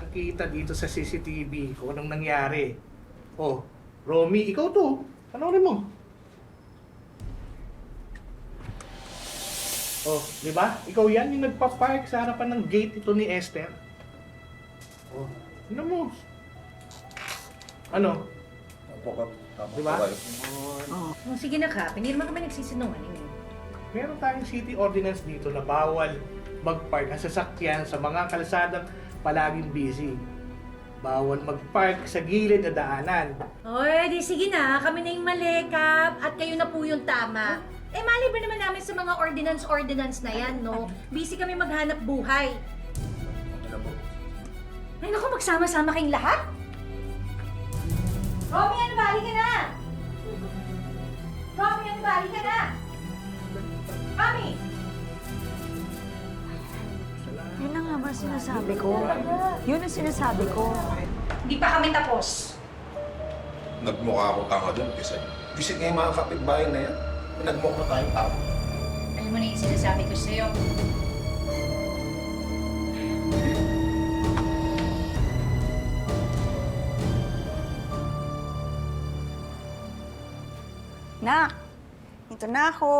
kitang-kita dito sa CCTV kung anong nangyari. Oh, Romy, ikaw to. Panoorin mo. Oh, di ba? Ikaw yan yung nagpa-park sa harapan ng gate ito ni Esther. Oh, ano mo? Ano? Di ba? Oh, sige na ka. Hindi naman kami nagsisinungaling eh. Meron tayong city ordinance dito na bawal mag-park ang sasakyan sa mga kalsadang palaging busy. Bawal mag-park sa gilid na daanan. Oy, di sige na. Kami na yung mali, Kap. At kayo na po yung tama. Eh, mali ba naman namin sa mga ordinance na yan, no? Busy kami maghanap buhay. Ay, naku, magsama-sama kayong lahat? Romy, ano ba? Halika na! Romy, ano ba? Halika na! Romy! Yun na nga ba sinasabi ko? Yun ang sinasabi ko. Hindi pa kami tapos. Nagmukha ako tanga doon kasi visit nga yung mga kapitbahay na yan. Nagmukha tayong tao. Alam mo na yung sinasabi ko sa'yo. Nak, ito na ako.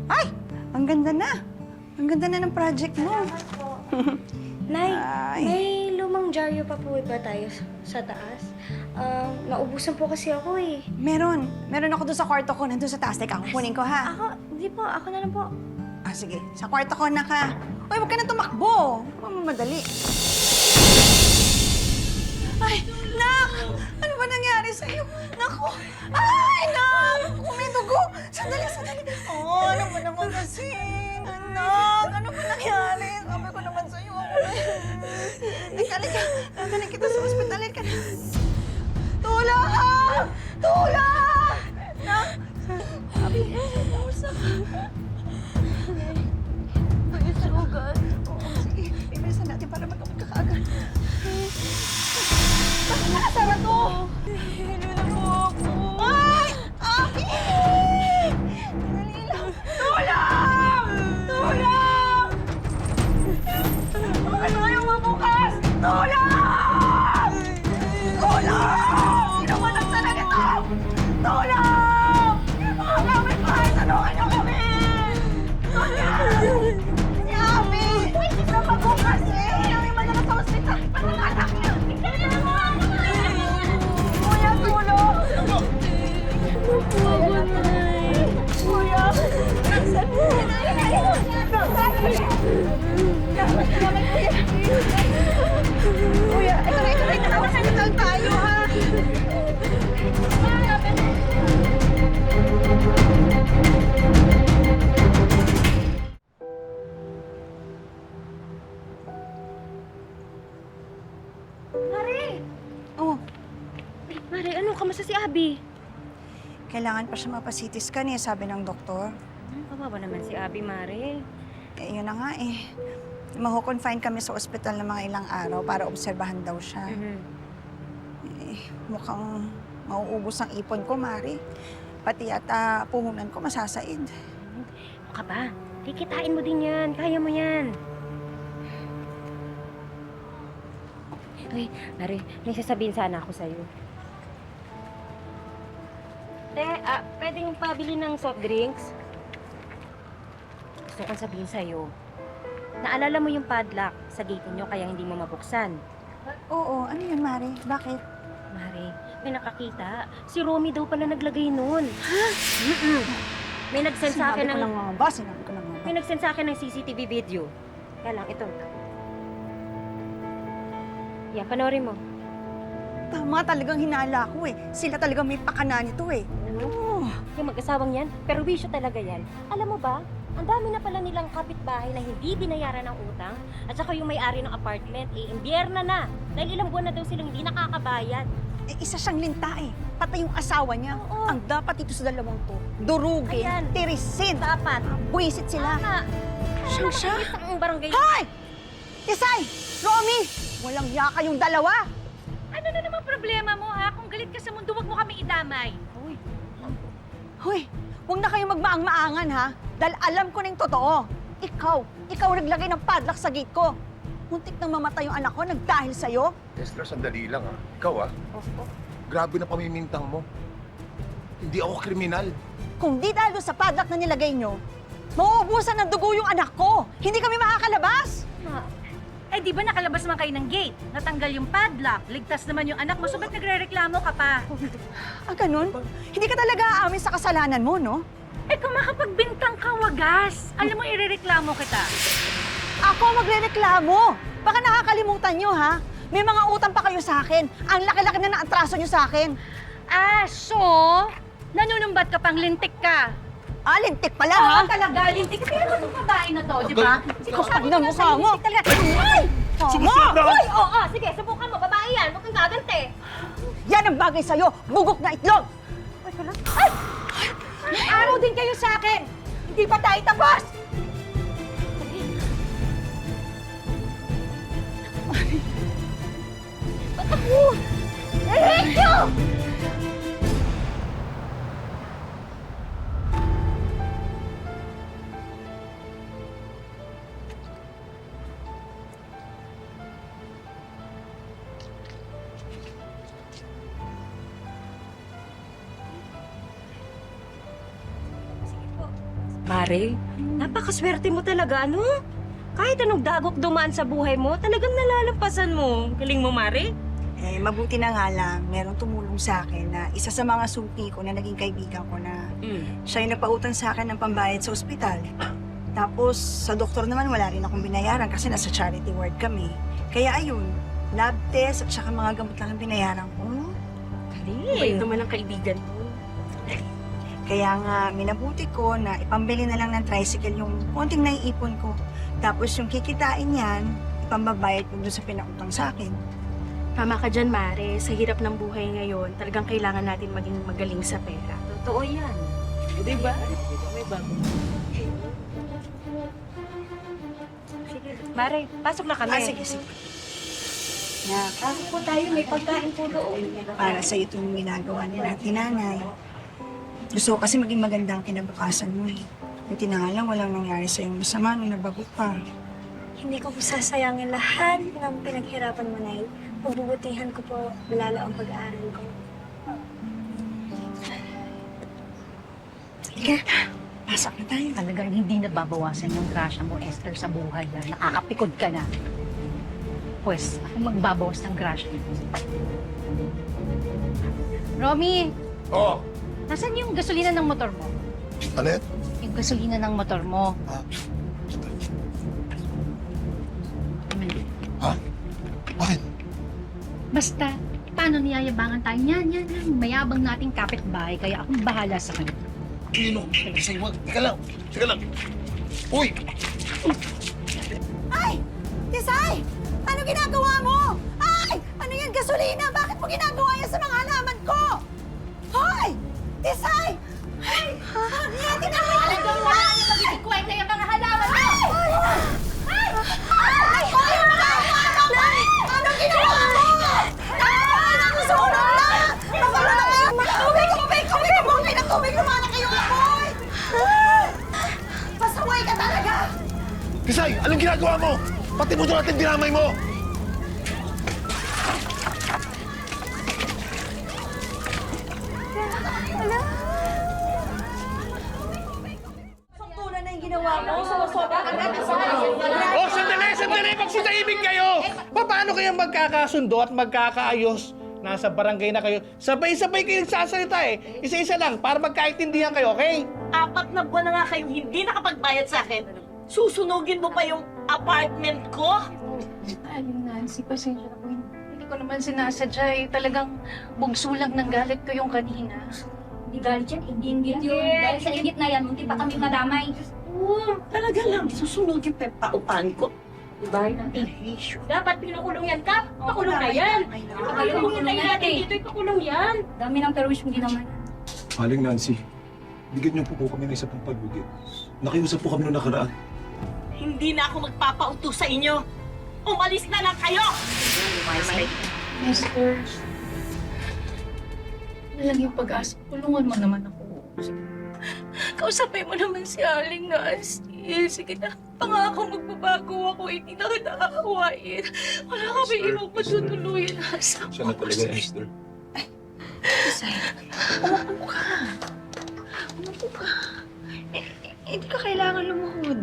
Ay! Ang ganda na. Ang ganda na ng project mo. Nay, Ay. may lumang dyaryo pa po ba tayo sa taas? Naubusan po kasi ako eh. Meron. Meron ako doon sa kwarto ko. Nandun sa taas. Teka, kukunin ko ha. Hindi po, ako na lang po. Ah, sige. Sa kwarto ko na ka. Uy, huwag ka na tumakbo. Mamamadali. Ay, Nak! Ano ba nangyari sa'yo? Naku! Ay, Nak! May dugo! Sandali, sandali. Oh, ano ba naman kasi? Anak, ano ba nangyari? Sabi ko naman sa'yo. Ako na. Halika. Dadalhin kita sa ospital. Halika na. Tulong! Tulong! Nak! Sabi, kamusta ka? May sugat. Oo, sige. Ibilisan natin para matawag ka kaagad. Bakit nakasara to? Hilula mo ako. Ay! Aki! Dali lang. Tulong! Tulong! Bakit ayaw mabukas? Tulong! Tulong! Sino ba nagtala nito? Tulong! Mga kapitbahay, tulungan niyo kami! Tulong! Si Ami! Napabukas eh! Ami malakas sa ospital! Pananganak niya! Kuya, tulong! Kuya! Nasaan mo? Kuya, ito na, tatawasan niyo lang tayo, ha? Mare! Oh, Mare, ano? Kamusta si Abby? kailangan pa siya mapa-CT scan eh, sabi ng doktor. Kawawa naman si Abby, Mare. Eh, yun na nga eh. Maho-confine kami sa ospital ng mga ilang araw para obserbahan daw siya. Eh, mukhang mauubos ang ipon ko, Mari. Pati yata puhunan ko masasaid. Ano ka ba? Kikitain mo din yan. Kaya mo yan. Uy, Mare, may sasabihin sana ako sa'yo. Te, pwedeng pabili ng soft drinks? Gusto kong sabihin sa'yo. Naalala mo yung padlock sa gate niyo kaya hindi mo mabuksan? Oo, ano yun, Mari? Bakit? Mare, may nakakita. Si Romy daw pala naglagay nun. Ha? May nag-send sa akin Sinabi ko ng... lang nga ba? Sinabi ko lang nga ba? May nag-send sa akin ng CCTV video. Kaya lang, ito. Yan, panoorin mo. Tama, talagang hinala ko eh. Sila talagang may pakana nito eh. Oh. Yung mag-asawang yan, pero wisyo talaga yan. Alam mo ba, ang dami na pala nilang kapitbahay na hindi binayaran ng utang. At saka yung may-ari ng apartment, imbierna na. Dahil ilang buwan na daw silang hindi nakakabayad. Eh, isa siyang linta eh. Pati yung asawa niya. Oo. Ang dapat ito sa dalawang to, durugin, Ayan. tirisin. Dapat. Buwisit sila. Tama. Siyang siya. Ang barangay. Hoy! Tisay! Romy! Walang ya kayong dalawa! Ano na naman problema mo, ha? Kung galit ka sa mundo, wag mo kami idamay. Hoy! Huwag na kayong magmaang-maangan ha. Dahil alam ko na yung totoo. Ikaw naglagay ng padlock sa gate ko. muntik nang mamatay yung anak ko nagdahil sa'yo. Esther, sandali lang ha. Ikaw grabe na pamimintang mo. Hindi ako kriminal. Kung di dahil doon sa padlock na nilagay nyo, mauubusan ng dugo yung anak ko. Hindi kami makakalabas. Eh di ba nakalabas man kayo ng gate? Natanggal yung padlock, ligtas naman yung anak mo, so ba't nagre-reklamo ka pa? Ah, ganun? Hindi ka talaga aamin sa kasalanan mo, no? Eh kung makapagbintang ka, wagas. Alam mo, irereklamo kita. Ako magre-reklamo. Baka nakakalimutan nyo, ha? May mga utang pa kayo sa akin. Ang laki-laki na naatraso nyo sa akin. Ah, so, nanunumbat ka pang lintik ka. Ah, lintik pala, ha? Oo, talaga, lintik. Kaya ba itong babae na to, di ba? Kapag na mukha mo. Lintik talaga. Ay! Sumusobra ka! Uy, oo, sige, subukan mo. Babae yan. Huwag kang gagante. Yan ang bagay sa'yo. Bugok na itlog. May araw din kayo sa akin. Hindi pa tayo tapos. Mare, napakaswerte mo talaga, ano? Kahit anong dagok dumaan sa buhay mo, talagang nalalampasan mo. Galing mo, Mare. Eh, mabuti na nga lang, merong tumulong sa akin na isa sa mga suki ko na naging kaibigan ko na siya yung nagpautang sa akin ng pambayad sa ospital. Tapos, sa doktor naman wala rin akong binayaran kasi nasa charity ward kami. Kaya ayun, lab test at saka mga gamot lang ang binayaran ko. Galing. Naman ang kaibigan mo. Kaya nga, minabuti ko na ipambili na lang ng tricycle yung konting naiipon ko. Tapos yung kikitain yan, ipambabayad ko doon sa pinautang sa akin. Tama ka dyan, Mare. Sa hirap ng buhay ngayon, talagang kailangan natin maging magaling sa pera. Totoo yan. Di ba? May bago. Sige, Mare, pasok na kami. Ah, sige, sige. Na, Pasok po tayo, may pagkain po doon. para sa itong ginagawa ni natin nanay. Gusto ko kasi maging maganda ang kinabukasan mo eh. Buti na nga lang walang nangyari sa iyong masama nung nabago pa. Hindi ko po sasayangin lahat ng pinaghirapan mo, Nay. Pagbubutihan ko po lalo ang pag-aaral ko. Sige, pasok na tayo. Talagang hindi nababawasan yung grasya mo, Esther, sa buhay. Nakakapikod ka na. Pwes, ako magbabawas ng grasya mo. Romy, nasan yung gasolina ng motor mo? Ano yan? Yung gasolina ng motor mo. Bakit? Basta, paano niyayabangan tayo? Yan. Mayabang nating kapitbahay, kaya akong bahala sa kanya. Pino? Isay, wag. Teka lang. Uy! Ay! Tisay! Ano ginagawa mo? Ay! Ano yan, gasolina? Bakit mo ginagawa yan sa mga halaman ko? Hoy! Tisay! Ay! Yan, ginagawa Talagang wala na magiging kwenta yung mga halaman mo! Ay! Ay! Ano ginawa mo? Ay! Nasusunog na! Mawala na kayo! Tubig! Bumili ng tubig! Lumana kayong apoy! Pasaway ka talaga! Isay, anong ginagawa mo? Pati mo natin dinamay mo! Saktulan na yung ginawa mo. Sumusobra ka na. Oh, sandali! Magsitahimik kayo! Paano kayang magkakasundo at magkakaayos? Nasa barangay na kayo. Sabay-sabay kayo nagsasalita eh. Isa-isa lang para magkaintindihan kayo, okay? 4 na buwan na nga kayong hindi nakapagbayad sa akin. Susunugin mo pa yung apartment ko? Aling Nancy, pasensya na po. Hindi ko naman sinasadya eh. Talagang bugso lang ng galit ko yung kanina. Hindi galit yan, inggit yun. Dahil sa inggit na yan, munti pa kami madamay. Oo, talaga lang. Susunugin pa yung paupahan ko. Diba? Dapat pinukulong yan, Kap. Pakulong na yan. Pakulong na yan natin dito. Ipakulong yan. Dami ng terrorism ginawa. Aling Nancy, bigyan niyo po kami ng isa pang palugit. Nakiusap po kami noong nakaraan. Hindi na ako magpapautos sa inyo. Umalis na lang kayo! Esther, na lang yung pag-asa. Tulungan mo naman ako. Kausapin mo naman si Aling Nancy. Sige na. Pangako magbabago ako, hindi na kita kakawain. Wala kami ibang matutuluyan. Siya na talaga, Esther. Tisay, umupo ka. Umupo ka. Hindi ka kailangan lumuhod.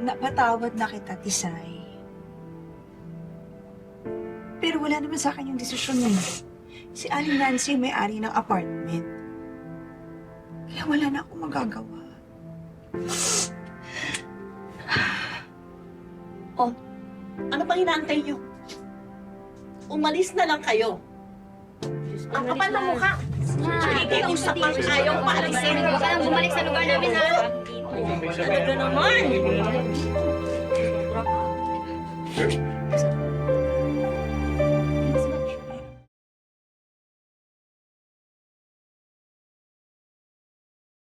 Napatawad na kita, Tisay. Pero wala naman sa akin yung desisyon mo. Si Aling Nancy may-ari ng apartment. Kaya wala na akong magagawa. Ano pang inaantay niyo? Umalis na lang kayo. Ang kapal ng mukha. Nakikiusap ang ayaw paalisin. Huwag ka nang bumalik sa lugar namin, ha? Talaga naman.